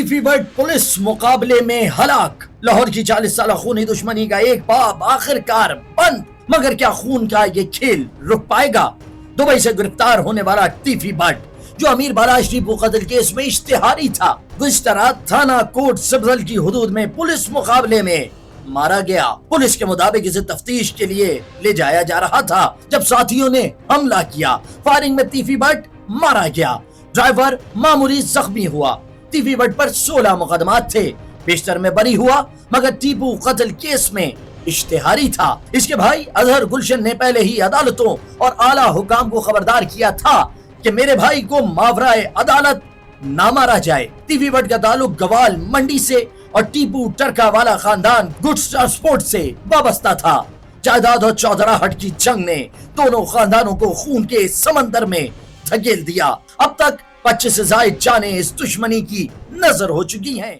टीफी but police मुकाबले में हलाक। लाहौर की 40 साल खूनी दुश्मनी का एक बाब आखिरकार बंद। मगर क्या खून का ये खेल रुक पाएगा? दुबई से गिरफ्तार होने वाला टीफी बट, जो अमीर बाराश टीपू कत्ल केस में इश्तिहारी था, गुज़िश्ता रात थाना कोट सब्जल की हुदूद में पुलिस मुकाबले में मारा गया। पुलिस के मुताबिक इसे तफ्तीश के लिए ले जाया जा रहा था जब साथियों ने हमला किया। फायरिंग में टीफी बट मारा गया। ड्राइवर मामूली जख्मी हुआ। टीफी बट पर 16 मुकदमात थे। बेशतर में बरी हुआ मगर टीपू कत्ल केस में इश्तिहारी था। इसके भाई अजहर गुलशन ने पहले ही अदालतों और आला हुकाम को खबरदार किया था कि मेरे भाई को मावराए अदालत ना मारा जाए। टीफी बट का ताल्लुक गवाल मंडी से और टीपू टरका वाला खानदान गुड्स ट्रांसपोर्ट से वाबस्ता था। जायदाद और चौधराहट की जंग ने दोनों खानदानों को खून के समंदर में धकेल दिया। अब तक 25 से ज्यादा जानें इस दुश्मनी की नजर हो चुकी हैं।